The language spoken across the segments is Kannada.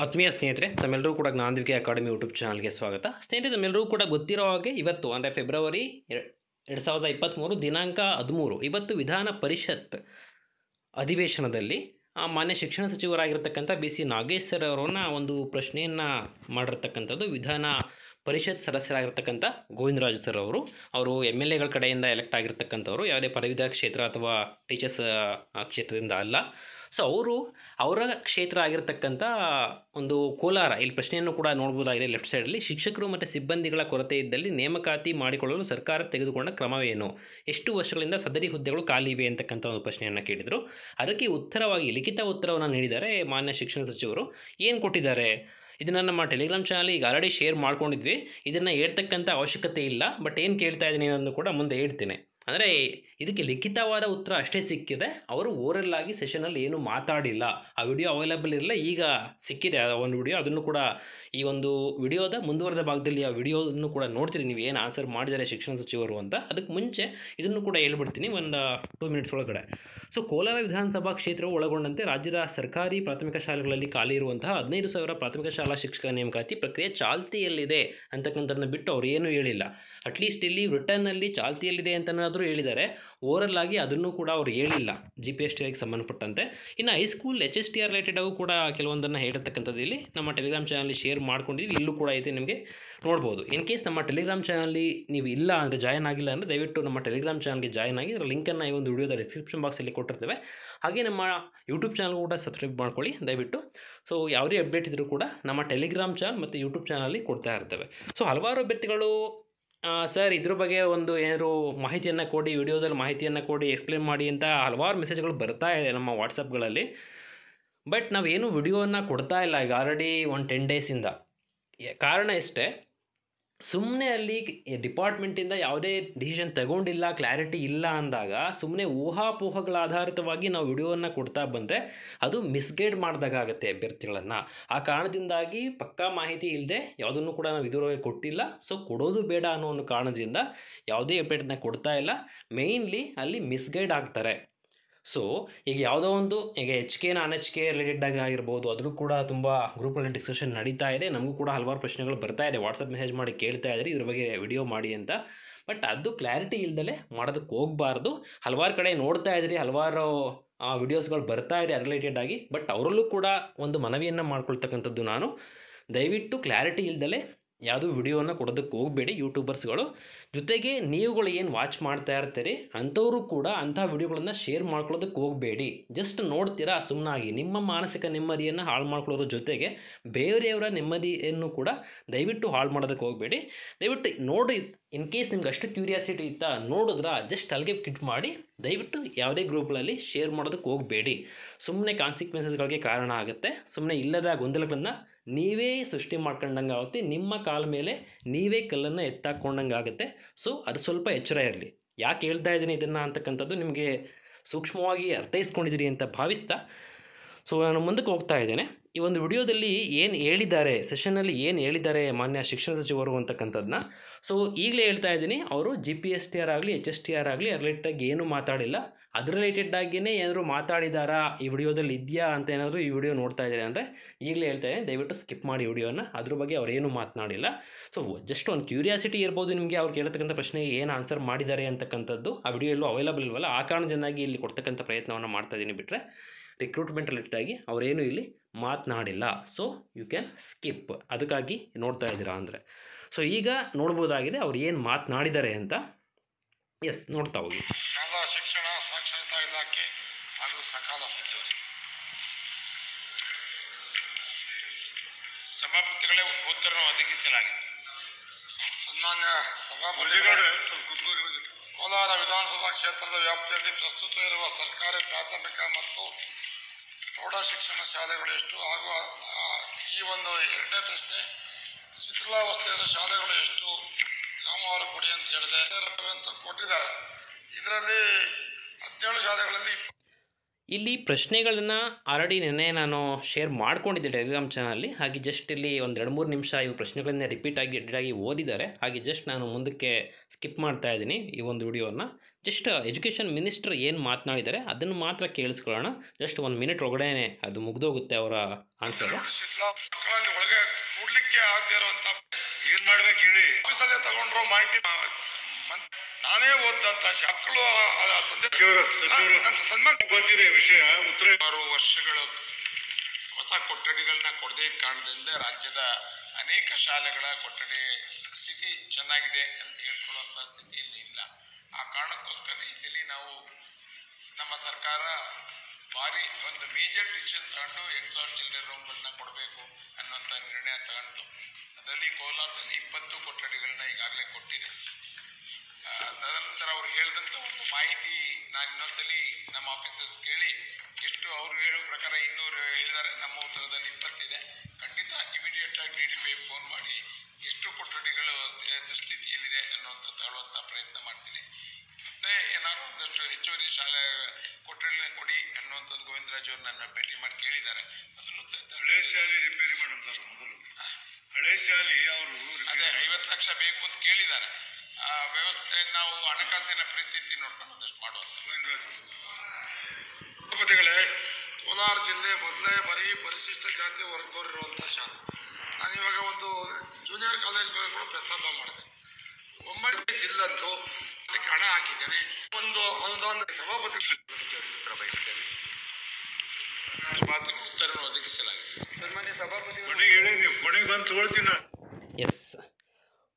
ಆತ್ಮೀಯ ಸ್ನೇಹಿತರೆ, ತಮ್ಮೆಲ್ಲರೂ ಕೂಡ ಜ್ಞಾನದಿವಿಗೆ ಅಕಾಡೆಮಿ ಯೂಟ್ಯೂಬ್ ಚಾನಲ್ಗೆ ಸ್ವಾಗತ. ಸ್ನೇಹಿತರೆ, ತಮ್ಮೆಲ್ಲರೂ ಕೂಡ ಗೊತ್ತಿರೋ ಹಾಗೆ ಇವತ್ತು ಅಂದರೆ ಫೆಬ್ರವರಿ 2023 ದಿನಾಂಕ 13 ಇವತ್ತು ವಿಧಾನ ಪರಿಷತ್ ಅಧಿವೇಶನದಲ್ಲಿ ಮಾನ್ಯ ಶಿಕ್ಷಣ ಸಚಿವರಾಗಿರ್ತಕ್ಕಂಥ BC ನಾಗೇಶ್ ಸರ್ ಅವರನ್ನ ಒಂದು ಪ್ರಶ್ನೆಯನ್ನು ಮಾಡಿರ್ತಕ್ಕಂಥದ್ದು. ವಿಧಾನ ಪರಿಷತ್ ಸದಸ್ಯರಾಗಿರ್ತಕ್ಕಂಥ ಗೋವಿಂದರಾಜು ಸರ್ ಅವರು MLAಗಳ ಕಡೆಯಿಂದ ಎಲೆಕ್ಟ್ ಆಗಿರ್ತಕ್ಕಂಥವ್ರು, ಯಾವುದೇ ಪದವೀಧರ ಕ್ಷೇತ್ರ ಅಥವಾ ಟೀಚರ್ಸ್ ಕ್ಷೇತ್ರದಿಂದ ಅಲ್ಲ. ಸೊ ಅವರ ಕ್ಷೇತ್ರ ಆಗಿರ್ತಕ್ಕಂಥ ಒಂದು ಕೋಲಾರ, ಇಲ್ಲಿ ಪ್ರಶ್ನೆಯನ್ನು ಕೂಡ ನೋಡ್ಬೋದಾಗಿದೆ ಲೆಫ್ಟ್ ಸೈಡಲ್ಲಿ. ಶಿಕ್ಷಕರು ಮತ್ತು ಸಿಬ್ಬಂದಿಗಳ ಕೊರತೆ ಇದ್ದಲ್ಲಿ ನೇಮಕಾತಿ ಮಾಡಿಕೊಳ್ಳಲು ಸರ್ಕಾರ ತೆಗೆದುಕೊಂಡ ಕ್ರಮವೇನು? ಎಷ್ಟು ವರ್ಷಗಳಿಂದ ಸದರಿ ಹುದ್ದೆಗಳು ಖಾಲಿ ಇವೆ ಅಂತಕ್ಕಂಥ ಒಂದು ಪ್ರಶ್ನೆಯನ್ನು ಕೇಳಿದರು. ಅದಕ್ಕೆ ಉತ್ತರವಾಗಿ ಲಿಖಿತ ಉತ್ತರವನ್ನು ನೀಡಿದ್ದಾರೆ ಮಾನ್ಯ ಶಿಕ್ಷಣ ಸಚಿವರು. ಏನು ಕೊಟ್ಟಿದ್ದಾರೆ? ಇದನ್ನು ನಮ್ಮ ಟೆಲಿಗ್ರಾಮ್ ಚಾನಲ್ ಈಗ ಆಲ್ರೆಡಿ ಶೇರ್ ಮಾಡ್ಕೊಂಡಿದ್ವಿ. ಇದನ್ನು ಹೇಳ್ತಕ್ಕಂಥ ಅವಶ್ಯಕತೆ ಇಲ್ಲ, ಬಟ್ ಏನು ಕೇಳ್ತಾ ಇದ್ದೀನಿ ಅನ್ನೋದನ್ನು ಕೂಡ ಮುಂದೆ ಹೇಳ್ತೇನೆ. ಅಂದರೆ ಇದಕ್ಕೆ ಲಿಖಿತವಾದ ಉತ್ತರ ಅಷ್ಟೇ ಸಿಕ್ಕಿದೆ. ಅವರು ಓರಲ್ ಆಗಿ ಸೆಷನಲ್ಲಿ ಏನು ಮಾತಾಡಿಲ್ಲ. ಆ ವಿಡಿಯೋ ಅವೈಲೇಬಲ್ ಇರಲ್ಲ, ಈಗ ಸಿಕ್ಕಿದೆ ಆ ಒಂದು ವಿಡಿಯೋ. ಅದನ್ನು ಕೂಡ ಈ ಒಂದು ವಿಡಿಯೋದ ಮುಂದುವರೆದ ಭಾಗದಲ್ಲಿ ಆ ವಿಡಿಯೋವನ್ನು ಕೂಡ ನೋಡ್ತೀರಿ ನೀವು, ಏನು ಆನ್ಸರ್ ಮಾಡಿದ್ದಾರೆ ಶಿಕ್ಷಣ ಸಚಿವರು ಅಂತ. ಅದಕ್ಕೆ ಮುಂಚೆ ಇದನ್ನು ಕೂಡ ಹೇಳ್ಬಿಡ್ತೀನಿ ಒಂದು 2 ಮಿನಿಟ್ಸ್ ಒಳಗಡೆ. ಸೊ ಕೋಲಾರ ವಿಧಾನಸಭಾ ಕ್ಷೇತ್ರವು ಒಳಗೊಂಡಂತೆ ರಾಜ್ಯದ ಸರ್ಕಾರಿ ಪ್ರಾಥಮಿಕ ಶಾಲೆಗಳಲ್ಲಿ ಖಾಲಿ ಇರುವಂತಹ 15,000 ಪ್ರಾಥಮಿಕ ಶಾಲಾ ಶಿಕ್ಷಕ ನೇಮಕಾತಿ ಪ್ರಕ್ರಿಯೆ ಚಾಲ್ತಿಯಲ್ಲಿದೆ ಅಂತಕ್ಕಂಥದ್ದನ್ನು ಬಿಟ್ಟು ಅವ್ರು ಏನೂ ಹೇಳಿಲ್ಲ. ಅಟ್ಲೀಸ್ಟ್ ಇಲ್ಲಿ ರಿಟರ್ನಲ್ಲಿ ಚಾಲ್ತಿಯಲ್ಲಿದೆ ಅಂತನಾದರೂ ಹೇಳಿದ್ದಾರೆ, ಓರಲ್ ಆಗಿ ಅದನ್ನು ಕೂಡ ಅವ್ರು ಹೇಳಿಲ್ಲ Gpstrಗೆ ಸಂಬಂಧಪಟ್ಟಂತೆ. ಇನ್ನು ಹೈಸ್ಕೂಲ್ HSTR ರಿಲೇಟೆಡ್ ಆಗೂ ಕೂಡ ಕೆಲವೊಂದನ್ನು ಹೇಳಿರ್ತಕ್ಕಂಥದ್ದು ಇಲ್ಲಿ ನಮ್ಮ ಟೆಲಿಗ್ರಾಮ್ ಚಾನಲ್ಲಿ ಶೇರ್ ಮಾಡ್ಕೊಂಡಿದ್ವಿ. ಇಲ್ಲೂ ಕೂಡ ಐತೆ, ನಿಮಗೆ ನೋಡ್ಬೋದು. ಇನ್ ಕೇಸ್ ನಮ್ಮ ಟೆಲಿಗ್ರಾಮ್ ಚಾನಲ್ಲಿ ನೀವು ಇಲ್ಲ ಅಂದರೆ ಜಾಯ್ನ್ ಆಗಿಲ್ಲ ಅಂದರೆ ದಯವಿಟ್ಟು ನಮ್ಮ ಟೆಲಿಗ್ರಾಮ್ ಚಾನಲ್ಗೆ ಜಾಯ್ನ್ ಆಗಿ. ಅದರ ಲಿಂಕನ್ನು ಈ ಒಂದು ವಿಡಿಯೋದ ಡಿಸ್ಕ್ರಿಪ್ಷನ್ ಬಾಕ್ಸಲ್ಲಿ ಕೊಟ್ಟಿರ್ತೇವೆ. ಹಾಗೆ ನಮ್ಮ ಯೂಟ್ಯೂಬ್ ಚಾನಲ್ ಕೂಡ ಸಬ್ಸ್ಕ್ರೈಬ್ ಮಾಡ್ಕೊಳ್ಳಿ ದಯವಿಟ್ಟು. ಸೊ ಯಾವುದೇ ಅಪ್ಡೇಟ್ ಇದ್ದರೂ ಕೂಡ ನಮ್ಮ ಟೆಲಿಗ್ರಾಮ್ ಚಾನಲ್ ಮತ್ತು ಯೂಟ್ಯೂಬ್ ಚಾನಲ್ಲಿ ಕೊಡ್ತಾ ಇರ್ತೇವೆ. ಸೊ ಹಲವಾರು ಅಭ್ಯರ್ಥಿಗಳು ಸರ್ ಇದ್ರ ಬಗ್ಗೆ ಒಂದು ಏನಾದರೂ ಮಾಹಿತಿಯನ್ನು ಕೊಡಿ, ವಿಡಿಯೋದಲ್ಲಿ ಮಾಹಿತಿಯನ್ನು ಕೊಡಿ, ಎಕ್ಸ್ಪ್ಲೇನ್ ಮಾಡಿ ಅಂತ ಹಲವಾರು ಮೆಸೇಜ್ಗಳು ಬರ್ತಾ ಇದೆ ನಮ್ಮ ವಾಟ್ಸಪ್ಗಳಲ್ಲಿ. ಬಟ್ ನಾವೇನು ವಿಡಿಯೋವನ್ನು ಕೊಡ್ತಾ ಇಲ್ಲ ಈಗ ಆಲ್ರೆಡಿ ಒಂದು 10 ಡೇಸಿಂದ. ಕಾರಣ ಇಷ್ಟೇ, ಸುಮ್ಮನೆ ಅಲ್ಲಿ ಡಿಪಾರ್ಟ್ಮೆಂಟಿಂದ ಯಾವುದೇ ಡಿಸಿಷನ್ ತಗೊಂಡಿಲ್ಲ, ಕ್ಲಾರಿಟಿ ಇಲ್ಲ ಅಂದಾಗ ಸುಮ್ಮನೆ ಊಹಾಪೋಹಗಳ ಆಧಾರಿತವಾಗಿ ನಾವು ವಿಡಿಯೋವನ್ನು ಕೊಡ್ತಾ ಬಂದರೆ ಅದು ಮಿಸ್ಗೈಡ್ ಮಾಡಿದಾಗ ಆಗುತ್ತೆ ಅಭ್ಯರ್ಥಿಗಳನ್ನು. ಆ ಕಾರಣದಿಂದಾಗಿ ಪಕ್ಕಾ ಮಾಹಿತಿ ಇಲ್ಲದೆ ಯಾವುದನ್ನು ಕೂಡ ನಾವು ಇದುವರೆಗೆ ಕೊಟ್ಟಿಲ್ಲ. ಸೊ ಕೊಡೋದು ಬೇಡ ಅನ್ನೋ ಒಂದು ಕಾರಣದಿಂದ ಯಾವುದೇ ಅಪ್ಡೇಟನ್ನು ಕೊಡ್ತಾ ಇಲ್ಲ. ಮೇಯ್ನ್ಲಿ ಅಲ್ಲಿ ಮಿಸ್ಗೈಡ್ ಆಗ್ತಾರೆ. ಸೊ ಈಗ ಯಾವುದೋ ಒಂದು ಈಗ NHK ರಿಲೇಟೆಡ್ ಆಗಿರ್ಬೋದು, ಅದರೂ ಕೂಡ ತುಂಬ ಗ್ರೂಪಲ್ಲಿ ಡಿಸ್ಕಷನ್ ನಡೀತಾ ಇದೆ. ನಮಗೂ ಕೂಡ ಹಲವಾರು ಪ್ರಶ್ನೆಗಳು ಬರ್ತಾ ಇದೆ, ವಾಟ್ಸಪ್ ಮೆಸೇಜ್ ಮಾಡಿ ಕೇಳ್ತಾ ಇದ್ದಾರೆ ಇದ್ರ ಬಗ್ಗೆ ವಿಡಿಯೋ ಮಾಡಿ ಅಂತ. ಬಟ್ ಅದು ಕ್ಲಾರಿಟಿ ಇಲ್ದಲೆ ಮಾಡೋದಕ್ಕೆ ಹೋಗಬಾರ್ದು. ಹಲವಾರು ಕಡೆ ನೋಡ್ತಾ ಇದ್ರಿ, ಹಲವಾರು ವಿಡಿಯೋಸ್ಗಳು ಬರ್ತಾ ಇದೆ ರಿಲೇಟೆಡ್ ಆಗಿ. ಬಟ್ ಅವರಲ್ಲೂ ಕೂಡ ಒಂದು ಮನವಿಯನ್ನು ಮಾಡ್ಕೊಳ್ತಕ್ಕಂಥದ್ದು ನಾನು, ದಯವಿಟ್ಟು ಕ್ಲಾರಿಟಿ ಇಲ್ದಲೆ ಯಾವುದೂ ವಿಡಿಯೋವನ್ನು ಕೊಡೋದಕ್ಕೆ ಹೋಗಬೇಡಿ ಯೂಟ್ಯೂಬರ್ಸ್ಗಳು. ಜೊತೆಗೆ ನೀವುಗಳು ಏನು ವಾಚ್ ಮಾಡ್ತಾ ಇರ್ತೀರಿ ಅಂಥವರು ಕೂಡ ಅಂಥ ವಿಡಿಯೋಗಳನ್ನು ಶೇರ್ ಮಾಡ್ಕೊಳ್ಳೋದಕ್ಕೆ ಹೋಗಬೇಡಿ. ಜಸ್ಟ್ ನೋಡ್ತೀರಾ ಸುಮ್ಮನಾಗಿ ನಿಮ್ಮ ಮಾನಸಿಕ ನೆಮ್ಮದಿಯನ್ನು ಹಾಳು ಮಾಡ್ಕೊಳ್ಳೋದ್ರ ಜೊತೆಗೆ ಬೇರೆಯವರ ನೆಮ್ಮದಿಯನ್ನು ಕೂಡ ದಯವಿಟ್ಟು ಹಾಳು ಮಾಡೋದಕ್ಕೆ ಹೋಗಬೇಡಿ. ದಯವಿಟ್ಟು ನೋಡಿ, ಇನ್ ಕೇಸ್ ನಿಮ್ಗೆ ಅಷ್ಟು ಕ್ಯೂರಿಯಾಸಿಟಿ ಇತ್ತಾ ನೋಡಿದ್ರ ಜಸ್ಟ್ ಅಲ್ಲಿಗೆ ಕ್ಲಿಕ್ ಮಾಡಿ. ದಯವಿಟ್ಟು ಯಾವುದೇ ಗ್ರೂಪ್ಗಳಲ್ಲಿ ಶೇರ್ ಮಾಡೋದಕ್ಕೆ ಹೋಗಬೇಡಿ. ಸುಮ್ಮನೆ ಕಾನ್ಸಿಕ್ವೆನ್ಸಸ್ಗಳಿಗೆ ಕಾರಣ ಆಗುತ್ತೆ. ಸುಮ್ಮನೆ ಇಲ್ಲದ ಗೊಂದಲಗಳನ್ನು ನೀವೇ ಸೃಷ್ಟಿ ಮಾಡ್ಕೊಂಡಂಗೆ ಆಗುತ್ತೆ. ನಿಮ್ಮ ಕಾಲ ಮೇಲೆ ನೀವೇ ಕಲ್ಲನ್ನು ಎತ್ತಾಕೊಂಡಂಗೆ ಆಗುತ್ತೆ. ಸೊ ಅದು ಸ್ವಲ್ಪ ಎಚ್ಚರ ಇರಲಿ. ಯಾಕೆ ಹೇಳ್ತಾ ಇದ್ದೀನಿ ಇದನ್ನು ಅಂತಕ್ಕಂಥದ್ದು ನಿಮಗೆ ಸೂಕ್ಷ್ಮವಾಗಿ ಅರ್ಥೈಸ್ಕೊಂಡಿದ್ದೀರಿ ಅಂತ ಭಾವಿಸ್ತಾ ಸೊ ನಾನು ಮುಂದಕ್ಕೆ ಹೋಗ್ತಾ ಇದ್ದೇನೆ. ಈ ಒಂದು ವಿಡಿಯೋದಲ್ಲಿ ಏನು ಹೇಳಿದ್ದಾರೆ, ಸೆಷನ್ನಲ್ಲಿ ಏನು ಹೇಳಿದ್ದಾರೆ ಮಾನ್ಯ ಶಿಕ್ಷಣ ಸಚಿವರು ಅಂತಕ್ಕಂಥದ್ದನ್ನ ಸೊ ಈಗಲೇ ಹೇಳ್ತಾ ಇದ್ದೀನಿ. ಅವರು Gpstr ಆಗಲಿ HSTR ಆಗಲಿ ರಿಲೇಟೆಡಾಗಿ ಏನೂ ಮಾತಾಡಿಲ್ಲ. ಅದ್ರ ರಿಲೇಟೆಡಾಗಿಯೇ ಏನಾದರೂ ಮಾತಾಡಿದಾರಾ ಈ ವಿಡಿಯೋದಲ್ಲಿ ಇದೆಯಾ ಅಂತ ಏನಾದರೂ ಈ ವಿಡಿಯೋ ನೋಡ್ತಾ ಇದ್ದಾರೆ ಅಂದರೆ ಈಗಲೇ ಹೇಳ್ತಾ ಇದ್ದೀನಿ, ದಯವಿಟ್ಟು ಸ್ಕಿಪ್ ಮಾಡಿ ವಿಡಿಯೋನ. ಅದ್ರ ಬಗ್ಗೆ ಅವ್ರು ಏನೂ ಮಾತನಾಡಿಲ್ಲ. ಸೊ ಜಸ್ಟ್ ಒಂದು ಕ್ಯೂರಿಯಾಸಿಟಿ ಇರ್ಬೋದು ನಿಮಗೆ, ಅವ್ರು ಕೇಳ್ತಕ್ಕಂಥ ಪ್ರಶ್ನೆಗೆ ಏನು ಆನ್ಸರ್ ಮಾಡಿದ್ದಾರೆ ಅಂತಕ್ಕಂಥದ್ದು. ಆ ವಿಡಿಯೋ ಎಲ್ಲೂ ಅವೈಲೇಬಲ್ ಇಲ್ವಲ್ಲ, ಆ ಕಾರಣದಿಂದಾಗಿ ಇಲ್ಲಿ ಕೊಡ್ತಕ್ಕಂಥ ಪ್ರಯತ್ನವನ್ನು ಮಾಡ್ತಾ ಇದ್ದೀನಿ. ಬಿಟ್ಟರೆ ರಿಕ್ರೂಟ್ಮೆಂಟ್ ರಿಲೇಟೆಡಾಗಿ ಅವರೇನು ಇಲ್ಲಿ ಮಾತನಾಡಿಲ್ಲ. ಸೊ ಯು ಕ್ಯಾನ್ ಸ್ಕಿಪ್, ಅದಕ್ಕಾಗಿ ನೋಡ್ತಾ ಇದ್ದೀರಾ ಅಂದರೆ. ಸೊ ಈಗ ನೋಡ್ಬೋದಾಗಿದೆ ಅವ್ರು ಏನು ಮಾತನಾಡಿದ್ದಾರೆ ಅಂತ. ಎಸ್, ನೋಡ್ತಾ ಹೋಗಿ. ಶಾಲಾ ಶಿಕ್ಷಣ ಸಾಕ್ಷರತಾ ಇಲಾಖೆ ಹಾಗೂ ಸಕಾಲ ಸಚಿವರಿಗೆ ಸಭಾಪತಿಗಳೇ ಉತ್ತರವನ್ನು ಒದಗಿಸಲಾಗಿದೆ. ಸನ್ಮಾನ್ಯ ಸಭಾಪತಿಗಳೇ, ಕೋಲಾರ ವಿಧಾನಸಭಾ ಕ್ಷೇತ್ರದ ವ್ಯಾಪ್ತಿಯಲ್ಲಿ ಪ್ರಸ್ತುತ ಇರುವ ಸರ್ಕಾರಿ ಪ್ರಾಥಮಿಕ ಮತ್ತು ಪ್ರೌಢ ಶಿಕ್ಷಣ ಶಾಲೆಗಳು ಎಷ್ಟು ಹಾಗೂ ಈ ಒಂದು ಎರಡನೇ ಪ್ರಶ್ನೆ ಶಿಥಿಲಾವಸ್ಥೆಯ ಶಾಲೆಗಳು ಎಷ್ಟು ಗ್ರಾಮವಾರು ಕೊಡಿ ಅಂತ ಹೇಳಿದೆ ಅಂತ ಕೊಟ್ಟಿದ್ದಾರೆ. ಇದರಲ್ಲಿ 17 ಶಾಲೆಗಳಲ್ಲಿ ಇಲ್ಲಿ ಪ್ರಶ್ನೆಗಳನ್ನು ಆಲ್ರೆಡಿ ನೆನ್ನೆ ನಾನು ಶೇರ್ ಮಾಡ್ಕೊಂಡಿದ್ದೆ ಟೆಲಿಗ್ರಾಮ್ ಚಾನಲ್ಲಿ. ಹಾಗೆ ಜಸ್ಟ್ ಇಲ್ಲಿ ಒಂದು 2-3 ನಿಮಿಷ ಇವು ಪ್ರಶ್ನೆಗಳನ್ನೇ ರಿಪೀಟಾಗಿ ಓದಿದ್ದಾರೆ. ಹಾಗೆ ಜಸ್ಟ್ ನಾನು ಮುಂದಕ್ಕೆ ಸ್ಕಿಪ್ ಮಾಡ್ತಾ ಇದ್ದೀನಿ ಈ ಒಂದು ವಿಡಿಯೋನ. ಜಸ್ಟ್ ಎಜುಕೇಷನ್ ಮಿನಿಸ್ಟರ್ ಏನು ಮಾತನಾಡಿದ್ದಾರೆ ಅದನ್ನು ಮಾತ್ರ ಕೇಳಿಸ್ಕೊಳ್ಳೋಣ. ಜಸ್ಟ್ 1 ಮಿನಿಟ್ ಒಳಗಡೆ ಅದು ಮುಗಿದೋಗುತ್ತೆ ಅವರ ಆನ್ಸರು. ಮಕ್ಕಳಲ್ಲಿ ಒಳಗೆ ಕೂಡ್ಲಿಕ್ಕೆ ಆಗದೆ ಇರುವಂತ ಏನ್ ಮಾಡ್ಬೇಕು ಹೇಳಿ ಆಫೀಸಲ್ಲೇ ತಗೊಂಡ್ರೋ ಮಾಹಿತಿ ನಾನೇ ಓದಂತ ಮಕ್ಕಳು ಗೊತ್ತಿದೆ ವಿಷಯ. ಉತ್ತರ 6 ವರ್ಷಗಳು ಹೊಸ ಕೊಠಡಿಗಳನ್ನ ಕೊಡದೇ ಕಾರಣದಿಂದ ರಾಜ್ಯದ ಅನೇಕ ಶಾಲೆಗಳ ಕೊಠಡಿ ಸ್ಥಿತಿ ಚೆನ್ನಾಗಿದೆ ಅಂತ ಹೇಳ್ಕೊಳ್ಳುವಂಥ ಸ್ಥಿತಿಯಲ್ಲಿ ಇಲ್ಲ. ಆ ಕಾರಣಕ್ಕೋಸ್ಕರ ಈ ಸಲ ನಾವು ನಮ್ಮ ಸರ್ಕಾರ ಭಾರಿ ಒಂದು ಮೇಜರ್ ಡಿಸಿಷನ್ ತಗೊಂಡು 8,000 ಚಿಲ್ಡ್ರನ್ ರೂಮ್ಗಳನ್ನ ಕೊಡಬೇಕು ಅನ್ನೋಂಥ ನಿರ್ಣಯ ತಗೊಂಡು ಅದರಲ್ಲಿ ಕೋಲಾರದಲ್ಲಿ 20 ಕೊಠಡಿಗಳನ್ನ ಈಗಾಗಲೇ ಕೊಟ್ಟಿದೆ. ತದನಂತರ ಅವ್ರು ಹೇಳಿದಂಥ ಒಂದು ಮಾಹಿತಿ ನಾನು ಇನ್ನೊಂದ್ಸಲಿ ನಮ್ಮ ಆಫೀಸರ್ಸ್ ಕೇಳಿ ಎಷ್ಟು ಅವರು ಹೇಳೋ ಪ್ರಕಾರ 200 ಹೇಳಿದ್ದಾರೆ, ನಮ್ಮ ಉತ್ತರದಲ್ಲಿ 20 ಇದೆ. ಖಂಡಿತ ಇಮಿಡಿಯೇಟ್ ಆಗಿ DDP ಫೋನ್ ಮಾಡಿ ಎಷ್ಟು ಕೊಠಡಿಗಳು ದುಸ್ಥಿತಿಯಲ್ಲಿದೆ ಅನ್ನುವಂಥದ್ದು ಹೇಳುವಂಥ ಪ್ರಯತ್ನ ಮಾಡ್ತೀನಿ. ಮತ್ತೆ ಏನಾದ್ರು ಒಂದಷ್ಟು ಹೆಚ್ಚುವರಿ ಶಾಲೆ ಕೊಠಡಿಗಳನ್ನ ಕೊಡಿ ಅನ್ನುವಂಥದ್ದು ಗೋವಿಂದರಾಜ್ ಅವರು ನನ್ನ ಭೇಟಿ ಮಾಡಿ ಕೇಳಿದ್ದಾರೆ. ಅದನ್ನು ಹಳೆ ಶಾಲೆ ರಿಪೇರಿ ಮಾಡುತ್ತಾರೆ. ಮೊದಲು ಹಳೆ ಶಾಲೆ ಅವರು ಅದೇ 50 ಲಕ್ಷ ಬೇಕು ಅಂತ ಕೇಳಿದ್ದಾರೆ. ಆ ವ್ಯವಸ್ಥೆ ನಾವು ಹಣಕಾಸಿನ ಪರಿಸ್ಥಿತಿ ನೋಡ್ಕೊಂಡು ಒಂದಷ್ಟು ಮಾಡುವಂಥ. ರಾಷ್ಟ್ರಪತಿಗಳೇ, ಕೋಲಾರ ಜಿಲ್ಲೆ ಮೊದಲೇ ಬರೀ ಪರಿಶಿಷ್ಟ ಜಾತಿ ಹೊರತೋರಿರುವಂಥ ಶಾಲೆ. ನಾನಿವಾಗ ಒಂದು ಜೂನಿಯರ್ ಕಾಲೇಜ್ ಬಗ್ಗೆ ಕೂಡ ಪ್ರಸ್ತಾಪ ಮಾಡಿದೆ. ಒಮ್ಮೆ ಜಿಲ್ಲಂತೂ ಅದಕ್ಕೆ ಹಣ ಹಾಕಿದ್ದೇನೆ. ಒಂದು ಸಭಾಪತಿ ಉತ್ತರವನ್ನು ಒದಗಿಸಲಾಗಿದೆ. ಸನ್ಮಾನ್ಯ ಸಭಾಪತಿ ಕೊನೆಗೆ ಬಂದು ತಗೊಳ್ತೀನಿ. ಎಸ್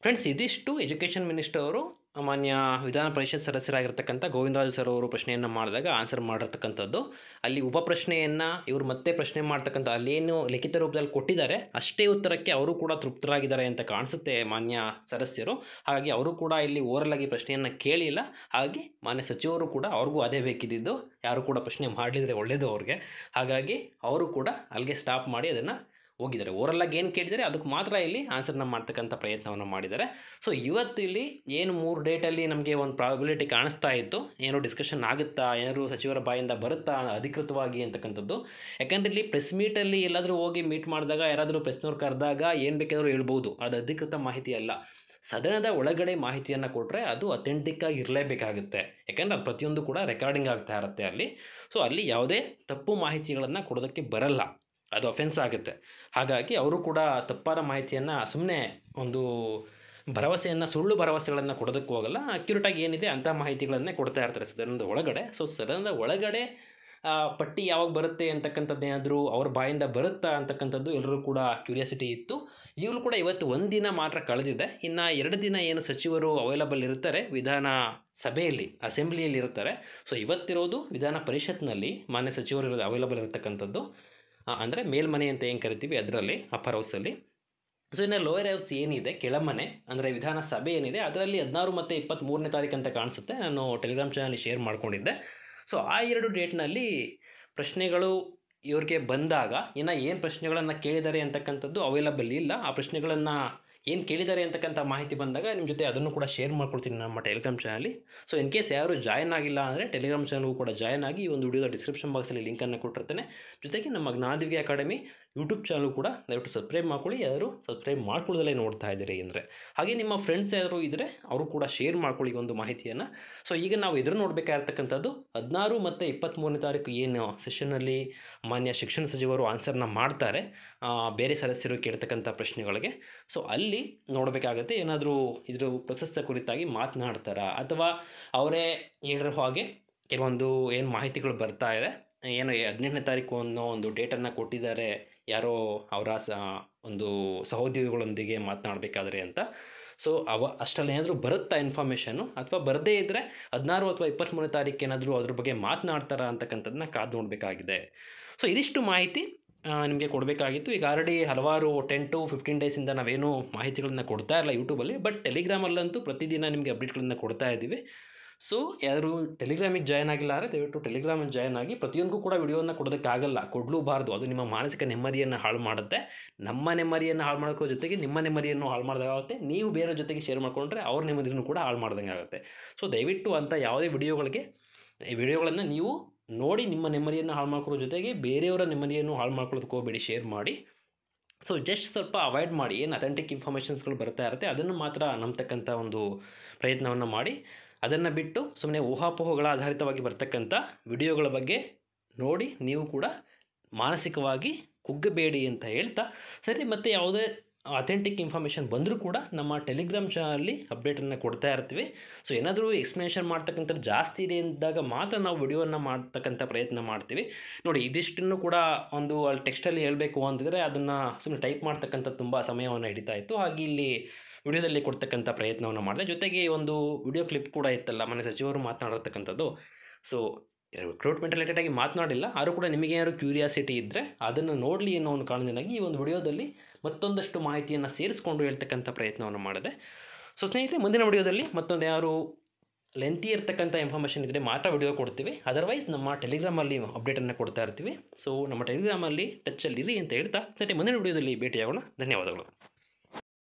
ಫ್ರೆಂಡ್ಸ್, ಇದಿಷ್ಟು ಎಜುಕೇಷನ್ ಮಿನಿಸ್ಟರ್ ಅವರು ಮಾನ್ಯ ವಿಧಾನ ಪರಿಷತ್ ಸದಸ್ಯರಾಗಿರ್ತಕ್ಕಂಥ ಗೋವಿಂದರಾಜು ಸರ್ ಅವರು ಪ್ರಶ್ನೆಯನ್ನು ಮಾಡಿದಾಗ ಆನ್ಸರ್ ಮಾಡಿರ್ತಕ್ಕಂಥದ್ದು. ಅಲ್ಲಿ ಉಪ ಪ್ರಶ್ನೆಯನ್ನು ಇವರು ಮತ್ತೆ ಪ್ರಶ್ನೆ ಮಾಡ್ತಕ್ಕಂಥ ಅಲ್ಲೇನು ಲಿಖಿತ ರೂಪದಲ್ಲಿ ಕೊಟ್ಟಿದ್ದಾರೆ ಅಷ್ಟೇ ಉತ್ತರಕ್ಕೆ ಅವರು ಕೂಡ ತೃಪ್ತರಾಗಿದ್ದಾರೆ ಅಂತ ಕಾಣಿಸುತ್ತೆ ಮಾನ್ಯ ಸದಸ್ಯರು. ಹಾಗಾಗಿ ಅವರು ಕೂಡ ಇಲ್ಲಿ ಓರಲ್ ಆಗಿ ಪ್ರಶ್ನೆಯನ್ನು ಕೇಳಿಲ್ಲ. ಹಾಗೆ ಮಾನ್ಯ ಸಚಿವರು ಕೂಡ ಅವ್ರಿಗೂ ಅದೇ ಬೇಕಿದ್ದು, ಯಾರು ಕೂಡ ಪ್ರಶ್ನೆ ಮಾಡಲಿದ್ರೆ ಒಳ್ಳೆಯದು ಅವ್ರಿಗೆ. ಹಾಗಾಗಿ ಅವರು ಕೂಡ ಅಲ್ಲಿಗೆ ಸ್ಟಾಪ್ ಮಾಡಿ ಅದನ್ನು ಹೋಗಿದ್ದಾರೆ. ಓರಲ್ಲಾಗಿ ಏನು ಕೇಳಿದರೆ ಅದಕ್ಕೆ ಮಾತ್ರ ಇಲ್ಲಿ ಆನ್ಸರ್ನ ಮಾಡ್ತಕ್ಕಂಥ ಪ್ರಯತ್ನವನ್ನು ಮಾಡಿದ್ದಾರೆ. ಸೊ ಇವತ್ತು ಇಲ್ಲಿ ಏನು 3 ಡೇಟಲ್ಲಿ ನಮಗೆ ಒಂದು ಪ್ರಾಬಬಿಲಿಟಿ ಕಾಣಿಸ್ತಾ ಇತ್ತು, ಏನೋ ಡಿಸ್ಕಷನ್ ಆಗುತ್ತಾ, ಏನಾದರೂ ಸಚಿವರ ಬಾಯಿಂದ ಬರುತ್ತಾ ಅಧಿಕೃತವಾಗಿ ಅಂತಕ್ಕಂಥದ್ದು. ಯಾಕಂದರೆ ಇಲ್ಲಿ ಪ್ರೆಸ್ ಮೀಟಲ್ಲಿ ಎಲ್ಲಾದರೂ ಹೋಗಿ ಮೀಟ್ ಮಾಡಿದಾಗ ಯಾರಾದರೂ ಪ್ರೆಸ್ನವ್ರು ಕರೆದಾಗ ಏನು ಬೇಕಾದರೂ ಹೇಳ್ಬೋದು, ಅದು ಅಧಿಕೃತ ಮಾಹಿತಿ ಅಲ್ಲ. ಸದನದ ಒಳಗಡೆ ಮಾಹಿತಿಯನ್ನು ಕೊಟ್ಟರೆ ಅದು ಅಥೆಂಟಿಕ್ಕಾಗಿ ಇರಲೇಬೇಕಾಗುತ್ತೆ. ಯಾಕೆಂದರೆ ಅದು ಪ್ರತಿಯೊಂದು ಕೂಡ ರೆಕಾರ್ಡಿಂಗ್ ಆಗ್ತಾ ಇರುತ್ತೆ ಅಲ್ಲಿ. ಸೊ ಅಲ್ಲಿ ಯಾವುದೇ ತಪ್ಪು ಮಾಹಿತಿಗಳನ್ನು ಕೊಡೋದಕ್ಕೆ ಬರಲ್ಲ, ಅದು ಅಫೆನ್ಸ್ ಆಗುತ್ತೆ. ಹಾಗಾಗಿ ಅವರು ಕೂಡ ತಪ್ಪಾದ ಮಾಹಿತಿಯನ್ನು ಸುಮ್ಮನೆ ಒಂದು ಭರವಸೆಯನ್ನು ಸುಳ್ಳು ಭರವಸೆಗಳನ್ನು ಕೊಡೋದಕ್ಕೆ ಹೋಗಲ್ಲ. ಅಕ್ಯುರೇಟಾಗಿ ಏನಿದೆ ಅಂಥ ಮಾಹಿತಿಗಳನ್ನೇ ಕೊಡ್ತಾ ಇರ್ತಾರೆ ಸದನದ ಒಳಗಡೆ. ಸೊ ಸದನದ ಒಳಗಡೆ ಪಟ್ಟಿ ಯಾವಾಗ ಬರುತ್ತೆ ಅಂತಕ್ಕಂಥದ್ದು ಏನಾದರೂ ಅವ್ರ ಬಾಯಿಂದ ಬರುತ್ತಾ ಅಂತಕ್ಕಂಥದ್ದು ಎಲ್ಲರೂ ಕೂಡ ಕ್ಯೂರಿಯಾಸಿಟಿ ಇತ್ತು. ಈಗಲೂ ಕೂಡ ಇವತ್ತು 1 ದಿನ ಮಾತ್ರ ಕಳೆದಿದೆ. ಇನ್ನು 2 ದಿನ ಏನು ಸಚಿವರು ಅವೈಲಬಲ್ ಇರ್ತಾರೆ ವಿಧಾನ ಸಭೆಯಲ್ಲಿ, ಅಸೆಂಬ್ಲಿಯಲ್ಲಿ ಇರ್ತಾರೆ. ಸೊ ಇವತ್ತಿರೋದು ವಿಧಾನ ಪರಿಷತ್ನಲ್ಲಿ ಮಾನ್ಯ ಸಚಿವರು ಅವೈಲಬಲ್ ಇರತಕ್ಕಂಥದ್ದು, ಅಂದರೆ ಮೇಲ್ಮನೆ ಅಂತ ಏನು ಕರಿತೀವಿ ಅದರಲ್ಲಿ, ಅಪ್ಪರ್ ಹೌಸಲ್ಲಿ. ಸೊ ಇನ್ನು ಲೋಯರ್ ಹೌಸ್ ಏನಿದೆ, ಕೆಳಮನೆ ಅಂದರೆ ವಿಧಾನಸಭೆ ಏನಿದೆ, ಅದರಲ್ಲಿ 16 ಮತ್ತು 23ನೇ ತಾರೀಕು ಅಂತ ಕಾಣಿಸುತ್ತೆ. ನಾನು ಟೆಲಿಗ್ರಾಮ್ ಚಾನಲ್ ಶೇರ್ ಮಾಡ್ಕೊಂಡಿದ್ದೆ. ಸೊ ಆ 2 ಡೇಟ್ನಲ್ಲಿ ಪ್ರಶ್ನೆಗಳು ಇವ್ರಿಗೆ ಬಂದಾಗ ಇನ್ನು ಏನು ಪ್ರಶ್ನೆಗಳನ್ನು ಕೇಳಿದ್ದಾರೆ ಅಂತಕ್ಕಂಥದ್ದು ಅವೈಲಬಲ್ ಇಲ್ಲ. ಆ ಪ್ರಶ್ನೆಗಳನ್ನು ಏನು ಕೇಳಿದ್ದಾರೆ ಅಂತಕ್ಕಂಥ ಮಾಹಿತಿ ಬಂದಾಗ ನಿಮ್ಮ ಜೊತೆ ಅದನ್ನು ಕೂಡ ಶೇರ್ ಮಾಡ್ಕೊಳ್ತೀನಿ ನಮ್ಮ ಟೆಲಿಗ್ರಾಮ್ ಚಾನಲಿ. ಸೊ ಇನ್ ಕೇಸ್ ಯಾರು ಜಾಯ್ನ್ ಆಗಿಲ್ಲ ಅಂದರೆ ಟೆಲಿಗ್ರಾಮ್ ಚಾನಲ್ಗೂ ಕೂಡ ಜಾಯ್ನ್ ಆಗಿ ಈ ಒಂದು ವಿಡಿಯೋದ ಡಿಸ್ಕ್ರಿಪ್ಷನ್ ಬಾಕ್ಸಲ್ಲಿ ಲಿಂಕನ್ನು ಕೊಟ್ಟಿರ್ತೇನೆ. ಜೊತೆಗೆ ನಮ್ಮ ಜ್ಞಾನದಿವ್ಯ ಅಕಾಡೆಮಿ ಯೂಟ್ಯೂಬ್ ಚಾನಲ್ ಕೂಡ ದಯವಿಟ್ಟು ಸಬ್ಸ್ಕ್ರೈಬ್ ಮಾಡ್ಕೊಳ್ಳಿ. ಯಾರು ಸಬ್ಸ್ಕ್ರೈಬ್ ಮಾಡ್ಕೊಳ್ಳೋದಲ್ಲೇ ನೋಡ್ತಾ ಇದ್ದೀರಿ ಅಂದರೆ, ಹಾಗೆ ನಿಮ್ಮ ಫ್ರೆಂಡ್ಸ್ ಯಾರು ಇದ್ದರೆ ಅವರು ಕೂಡ ಶೇರ್ ಮಾಡ್ಕೊಳ್ಳಿ ಒಂದು ಮಾಹಿತಿಯನ್ನು. ಸೊ ಈಗ ನಾವು ಎದುರು ನೋಡಬೇಕಾಗಿರ್ತಕ್ಕಂಥದ್ದು 16 ಮತ್ತು 23ನೇ ತಾರೀಕು ಏನು ಸೆಷನ್ನಲ್ಲಿ ಮಾನ್ಯ ಶಿಕ್ಷಣ ಸಚಿವರು ಆನ್ಸರ್ನ ಮಾಡ್ತಾರೆ ಬೇರೆ ಸದಸ್ಯರು ಕೇಳ್ತಕ್ಕಂಥ ಪ್ರಶ್ನೆಗಳಿಗೆ. ಸೊ ಅಲ್ಲಿ ನೋಡಬೇಕಾಗತ್ತೆ ಏನಾದರೂ ಇದ್ರ ಪ್ರಶಸ್ತ ಕುರಿತಾಗಿ ಮಾತನಾಡ್ತಾರಾ, ಅಥವಾ ಅವರೇ ಹೇಳಿರೋ ಹಾಗೆ ಕೆಲವೊಂದು ಏನು ಮಾಹಿತಿಗಳು ಬರ್ತಾ ಇದೆ, ಏನು 18ನೇ ತಾರೀಕು ಅನ್ನೋ ಒಂದು ಡೇಟನ್ನು ಕೊಟ್ಟಿದ್ದಾರೆ ಯಾರೋ ಅವರ ಒಂದು ಸಹೋದ್ಯೋಗಿಗಳೊಂದಿಗೆ ಮಾತನಾಡಬೇಕಾದ್ರೆ ಅಂತ. ಸೊ ಅಷ್ಟರಲ್ಲಿ ಏನಾದರೂ ಬರುತ್ತಾ ಇನ್ಫಾರ್ಮೇಷನ್ನು, ಅಥವಾ ಬರದೇ ಇದ್ದರೆ 16 ಅಥವಾ 23ನೇ ತಾರೀಕು ಏನಾದರೂ ಅದ್ರ ಬಗ್ಗೆ ಮಾತನಾಡ್ತಾರಾ ಅಂತಕ್ಕಂಥದ್ದನ್ನ ಕಾದು ನೋಡಬೇಕಾಗಿದೆ. ಸೊ ಇದಿಷ್ಟು ಮಾಹಿತಿ ನಿಮಗೆ ಕೊಡಬೇಕಾಗಿತ್ತು. ಈಗ ಆಲ್ರೆಡಿ ಹಲವಾರು 10 to 15 ಡೇಸಿಂದ ನಾವೇನು ಮಾಹಿತಿಗಳನ್ನ ಕೊಡ್ತಾ ಇಲ್ಲ ಯೂಟ್ಯೂಬಲ್ಲಿ, ಬಟ್ ಟೆಲಿಗ್ರಾಮಲ್ಲಂತೂ ಪ್ರತಿದಿನ ನಿಮಗೆ ಅಪ್ಡೇಟ್ಗಳನ್ನ ಕೊಡ್ತಾ ಇದ್ದೀವಿ. ಸೊ ಯಾರು ಟೆಲಿಗ್ರಾಮಿಗೆ ಜಾಯ್ನ್ ಆಗಿಲ್ಲ ಅಂದರೆ ದಯವಿಟ್ಟು ಟೆಲಿಗ್ರಾಮಿಗೆ ಜಾಯ್ನ್ ಆಗಿ. ಪ್ರತಿಯೊಂದು ಕೂಡ ವಿಡಿಯೋನ ಕೊಡೋದಕ್ಕಾಗಲ್ಲ, ಕೊಡಲೂಬಾರ್ದು, ಅದು ನಿಮ್ಮ ಮಾನಸಿಕ ನೆಮ್ಮದಿಯನ್ನು ಹಾಳು ಮಾಡುತ್ತೆ. ನಮ್ಮ ನೆಮ್ಮದಿಯನ್ನು ಹಾಳು ಮಾಡ್ಕೊಳ್ಳೋ ಜೊತೆಗೆ ನಿಮ್ಮ ನೆಮ್ಮದಿಯನ್ನು ಹಾಳು ಮಾಡಿದಾಗುತ್ತೆ. ನೀವು ಬೇರೆ ಜೊತೆಗೆ ಶೇರ್ ಮಾಡಿಕೊಂಡ್ರೆ ಅವ್ರ ನೆಮ್ಮದಿಯನ್ನು ಕೂಡ ಹಾಳು ಮಾಡ್ದಂಗೆ ಆಗುತ್ತೆ. ಸೊ ದಯವಿಟ್ಟು ಅಂಥ ಯಾವುದೇ ವಿಡಿಯೋಗಳನ್ನು ನೀವು ನೋಡಿ ನಿಮ್ಮ ನೆಮ್ಮದಿಯನ್ನು ಹಾಳು ಮಾಡ್ಕೊಳ್ಳೋ ಜೊತೆಗೆ ಬೇರೆಯವರ ನೆಮ್ಮದಿಯನ್ನು ಹಾಳು ಮಾಡ್ಕೊಳ್ಳೋದಕ್ಕೆ ಹೋಗಬೇಡಿ, ಶೇರ್ ಮಾಡಿ. ಸೊ ಜಸ್ಟ್ ಸ್ವಲ್ಪ ಅವಾಯ್ಡ್ ಮಾಡಿ. ಏನು ಅಥೆಂಟಿಕ್ ಇನ್ಫಾರ್ಮೇಷನ್ಸ್ಗಳು ಬರ್ತಾ ಇರುತ್ತೆ ಅದನ್ನು ಮಾತ್ರ ನಂಬತಕ್ಕಂಥ ಒಂದು ಪ್ರಯತ್ನವನ್ನು ಮಾಡಿ. ಅದನ್ನು ಬಿಟ್ಟು ಸುಮ್ಮನೆ ಊಹಾಪೋಹಗಳ ಆಧಾರಿತವಾಗಿ ಬರ್ತಕ್ಕಂಥ ವಿಡಿಯೋಗಳ ಬಗ್ಗೆ ನೋಡಿ ನೀವು ಕೂಡ ಮಾನಸಿಕವಾಗಿ ಕುಗ್ಗಬೇಡಿ ಅಂತ ಹೇಳ್ತಾ, ಸರಿ, ಮತ್ತು ಯಾವುದೇ ಅಥೆಂಟಿಕ್ ಇನ್ಫಾರ್ಮೇಷನ್ ಬಂದರೂ ಕೂಡ ನಮ್ಮ ಟೆಲಿಗ್ರಾಮ್ ಚಾನಲಲ್ಲಿ ಅಪ್ಡೇಟನ್ನು ಕೊಡ್ತಾ ಇರ್ತೀವಿ. ಸೊ ಏನಾದರೂ ಎಕ್ಸ್ಪ್ಲನೇಷನ್ ಮಾಡ್ತಕ್ಕಂಥದ್ದು ಜಾಸ್ತಿ ಇದೆ ಅಂದಾಗ ಮಾತ್ರ ನಾವು ವಿಡಿಯೋವನ್ನು ಮಾಡ್ತಕ್ಕಂಥ ಪ್ರಯತ್ನ ಮಾಡ್ತೀವಿ. ನೋಡಿ, ಇದಿಷ್ಟನ್ನು ಕೂಡ ಒಂದು ಅಲ್ಲಿ ಟೆಕ್ಸ್ಟಲ್ಲಿ ಹೇಳಬೇಕು ಅಂತಿದ್ರೆ ಅದನ್ನು ಸುಮ್ಮನೆ ಟೈಪ್ ಮಾಡ್ತಕ್ಕಂಥ ತುಂಬ ಸಮಯವನ್ನು ಹಿಡಿತಾ ಇತ್ತು. ಹಾಗೆ ಇಲ್ಲಿ ವಿಡಿಯೋದಲ್ಲಿ ಕೊಡ್ತಕ್ಕಂಥ ಪ್ರಯತ್ನವನ್ನು ಮಾಡಿದೆ. ಜೊತೆಗೆ ಒಂದು ವಿಡಿಯೋ ಕ್ಲಿಪ್ ಕೂಡ ಇತ್ತಲ್ಲ ಮನೆ ಸಚಿವರು ಮಾತನಾಡಿರ್ತಕ್ಕಂಥದ್ದು. ಸೊ ರಿಕ್ರೂಟ್ಮೆಂಟ್ ರಿಲೇಟೆಡಾಗಿ ಮಾತನಾಡಿಲ್ಲ, ಆದರೂ ಕೂಡ ನಿಮಗೇನಾದ್ರು ಕ್ಯೂರಿಯಾಸಿಟಿ ಇದ್ದರೆ ಅದನ್ನು ನೋಡಲಿ ಅನ್ನೋ ಒಂದು ಕಾರಣದಿಂದಾಗಿ ಈ ಒಂದು ವಿಡಿಯೋದಲ್ಲಿ ಮತ್ತೊಂದಷ್ಟು ಮಾಹಿತಿಯನ್ನು ಸೇರಿಸ್ಕೊಂಡು ಹೇಳ್ತಕ್ಕಂಥ ಪ್ರಯತ್ನವನ್ನು ಮಾಡಿದೆ. ಸೊ ಸ್ನೇಹಿತರೆ, ಮುಂದಿನ ವಿಡಿಯೋದಲ್ಲಿ ಮತ್ತೊಂದು ಯಾರು ಲೆಂತಿ ಇರ್ತಕ್ಕಂಥ ಇನ್ಫಾರ್ಮೇಷನ್ ಇದ್ದರೆ ಮಾತ್ರ ವಿಡಿಯೋ ಕೊಡ್ತೀವಿ. ಅದರ್ವೈಸ್ ನಮ್ಮ ಟೆಲಿಗ್ರಾಮಲ್ಲಿ ಅಪ್ಡೇಟನ್ನು ಕೊಡ್ತಾ ಇರ್ತೀವಿ. ಸೊ ನಮ್ಮ ಟೆಲಿಗ್ರಾಮಲ್ಲಿ ಟಚ್ಚಲ್ಲಿ ಇರಿ ಅಂತ ಹೇಳ್ತಾ, ಮುಂದಿನ ವಿಡಿಯೋದಲ್ಲಿ ಭೇಟಿಯಾಗೋಣ. ಧನ್ಯವಾದಗಳು.